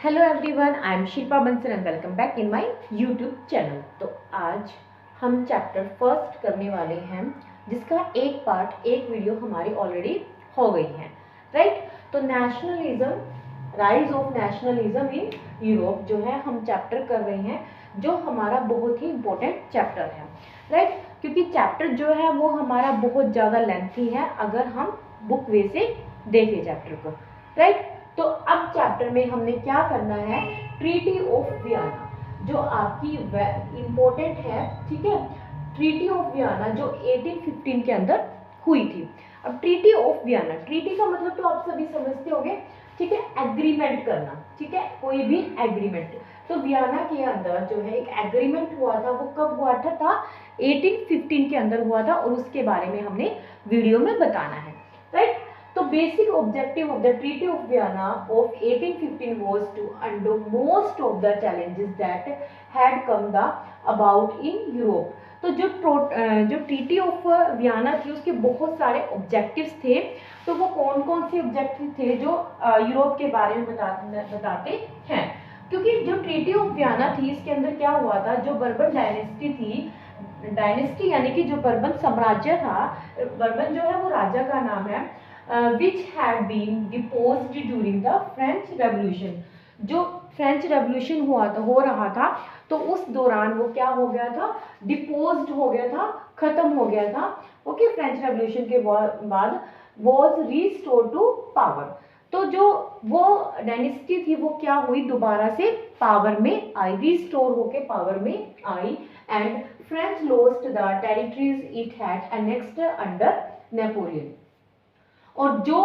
Hello everyone, I am Shilpa Bansal and welcome back in my YouTube channel. तो आज हम chapter first करने वाले हैं, जिसका एक पार्ट एक वीडियो हमारी ऑलरेडी हो गई है, राइट। तो nationalism, rise of nationalism in Europe जो है हम चैप्टर कर रहे हैं, जो हमारा बहुत ही इम्पोर्टेंट चैप्टर है, राइट। क्योंकि चैप्टर जो है वो हमारा बहुत ज़्यादा लेंथी है अगर हम बुक वे से देखें चैप्टर को, राइट। तो अब चैप्टर में हमने क्या करना है, ट्रीटी ऑफ वियना जो आपकी इम्पोर्टेंट है, ठीक है। ट्रीटी ऑफ वियना जो 1815 के अंदर हुई थी। अब ट्रीटी ऑफ वियना, ट्रीटी का मतलब तो आप सभी समझते होंगे, ठीक है, एग्रीमेंट करना, ठीक है, कोई भी एग्रीमेंट। तो वियना के अंदर जो है एक एग्रीमेंट हुआ था, वो कब हुआ था 1815 के अंदर हुआ था, और उसके बारे में हमने वीडियो में बताना है, राइट। तो basic objective of the Treaty of Vienna of 1815 was to undo most of the challenges that had come about in Europe। तो जो ट्रीटी ऑफ वियना थी उसके बहुत सारे ऑब्जेक्टिव्स थे। तो वो कौन कौन से ऑब्जेक्टिव थे जो यूरोप के बारे में बताते हैं। क्योंकि जो ट्रीटी ऑफ वियना थी इसके अंदर क्या हुआ था, जो बर्बन डायनेस्टी थी, डायनेस्टी यानी कि जो बर्बन साम्राज्य था, बर्बन जो है वो राजा का नाम है, which had been deposed during the French Revolution। जो फ्रेंच रेवोल्यूशन हो रहा था, तो उस दौरान वो क्या हो गया था, डिपोज्ड हो गया था, खत्म हो गया था। ओके, फ्रेंच रेवोल्यूशन के बाद was restored to power। तो जो वो डायनेस्टी थी वो क्या हुई, दोबारा से पावर में आई, रिस्टोर होके पावर में आई। And French lost the territories it had annexed under Napoleon. और जो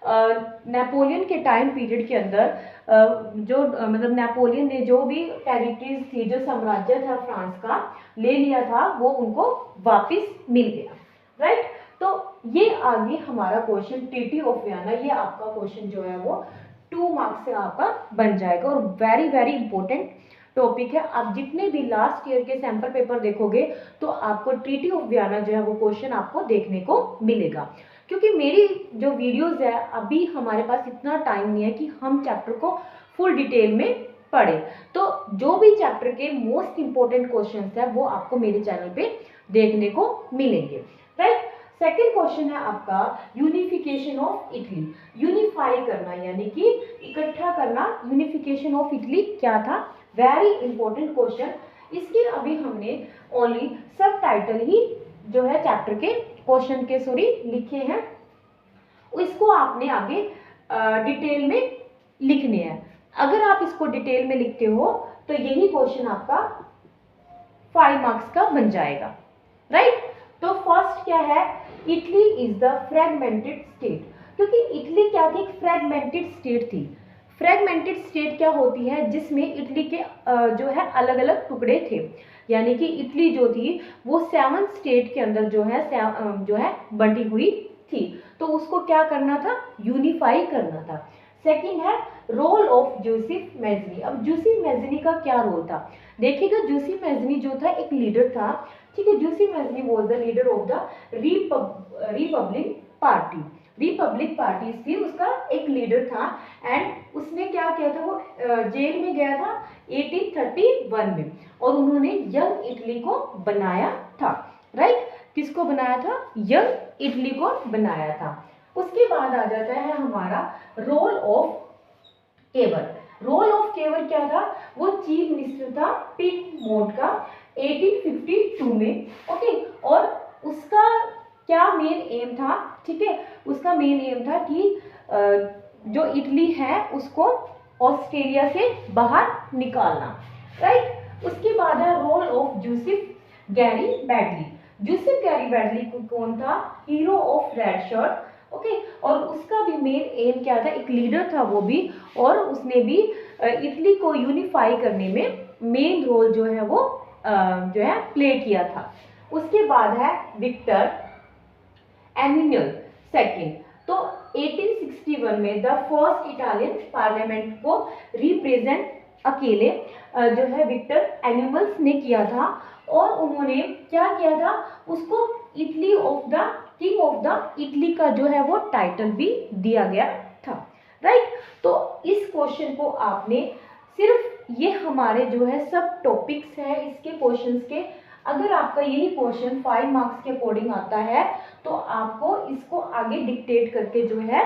नेपोलियन के टाइम पीरियड के अंदर मतलब नेपोलियन ने जो भी टेरिटरीज थी, जो साम्राज्य था फ्रांस का ले लिया था, वो उनको वापस मिल गया, राइट। तो ये आगे हमारा क्वेश्चन ट्रीटी ऑफ वियना, ये आपका क्वेश्चन जो है वो 2 मार्क्स से आपका बन जाएगा, और वेरी वेरी इंपॉर्टेंट टॉपिक है। आप जितने भी लास्ट ईयर के सैंपल पेपर देखोगे तो आपको ट्रीटी ऑफ वियना जो है वो क्वेश्चन आपको देखने को मिलेगा। क्योंकि मेरी जो वीडियोस है, अभी हमारे पास इतना टाइम नहीं है कि हम चैप्टर को फुल डिटेल में पढ़े। तो जो भी चैप्टर के मोस्ट इंपॉर्टेंट क्वेश्चंस है वो आपको मेरे चैनल पे देखने को मिलेंगे, राइट। सेकेंड क्वेश्चन है आपका यूनिफिकेशन ऑफ इटली। यूनिफाई करना यानी कि इकट्ठा करना, यूनिफिकेशन ऑफ इटली क्या था, वेरी इंपॉर्टेंट क्वेश्चन। इसके अभी हमने ओनली सब टाइटल ही जो है चैप्टर के क्वेश्चन के लिखे हैं, इसको आपने आगे डिटेल में लिखने हैं। अगर आप इसको डिटेल में लिखते हो तो यही क्वेश्चन आपका 5 मार्क्स का बन जाएगा, राइट। तो फर्स्ट क्या है, Italy is the fragmented state. क्योंकि इटली क्या थी, एक फ्रेगमेंटेड स्टेट थी। फ्रेगमेंटेड स्टेट क्या होती है, जिसमें इटली के जो है अलग अलग टुकड़े थे, यानी कि इटली जो थी वो 7 स्टेट के अंदर जो है बंटी हुई थी। तो उसको क्या करना था, यूनिफाई करना था। सेकंड है रोल ऑफ जोसेफ मैज़नी। अब जोसेफ मैज़नी का क्या रोल था, देखिएगा। जोसेफ मैज़नी जो था एक लीडर था, ठीक है। Joseph Mazzini was the leader of the Republic Party. Republic Party थी, उसका एक लीडर था। एंड उसने क्या किया था, वो जेल में गया था 1831 में, और उन्होंने यंग इटली को बनाया था, राइट। किसको बनाया था, यंग इटली को बनाया था। उसके बाद आ जाता है हमारा रोल ऑफ केवर। रोल ऑफ केवर क्या था, वो चीफ मिनिस्टर था पिडमोंट का 1852 में, ओके। और उसका क्या मेन एम था, ठीक है, उसका मेन एम था कि जो इटली है उसको ऑस्ट्रेलिया से बाहर निकालना, राइट। उसके बाद है role of Joseph Gary Badley. Joseph Gary Badley कौन था, hero of red shirt, okay. और उसका भी मेन एम क्या था, एक लीडर था वो भी, और उसने भी इटली को यूनिफाई करने में मेन रोल जो है वो जो है प्ले किया था। उसके बाद है विक्टर एम्यूल सेकंड। तो 1861 में द फर्स्ट इटालियन पार्लियामेंट को रिप्रेजेंट अकेले जो है विक्टर एम्यूल्स ने किया था, और उन्होंने क्या किया था, उसको Italy of the king of the Italy का जो है वो टाइटल भी दिया गया था, राइट। तो इस क्वेश्चन को आपने सिर्फ ये हमारे जो है सब टॉपिक्स है इसके क्वेश्चंस के, अगर आपका यही क्वेश्चन 5 मार्क्स के अकॉर्डिंग आता है तो आपको इसको आगे डिक्टेट करके जो है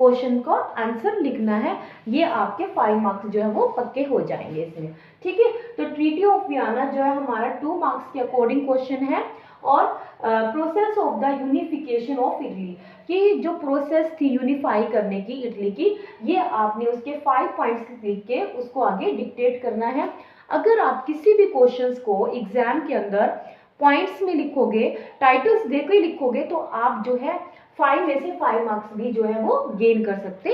क्वेश्चन का आंसर लिखना है। ये आपके 5 मार्क्स जो है वो पक्के हो जाएंगे इसमें, ठीक है। तो ट्रीटी ऑफ वियना जो है हमारा 2 मार्क्स के अकॉर्डिंग क्वेश्चन है। और process of the unification of Italy, कि जो प्रोसेस थी यूनिफाई करने की इटली की, ये आपने उसके 5 पॉइंट्स लिख के उसको आगे डिक्टेट करना है। अगर आप किसी भी क्वेश्चंस को एग्जाम के अंदर पॉइंट्स में लिखोगे, टाइटल्स देकर ही लिखोगे, तो आप जो है 5 में से 5 मार्क्स भी जो है वो गेन कर सकते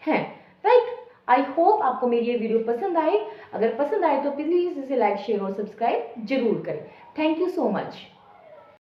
हैं, राइट। आई होप आपको मेरी ये वीडियो पसंद आए। अगर पसंद आए तो प्लीज इसे लाइक शेयर और सब्सक्राइब जरूर करें। Thank you so much.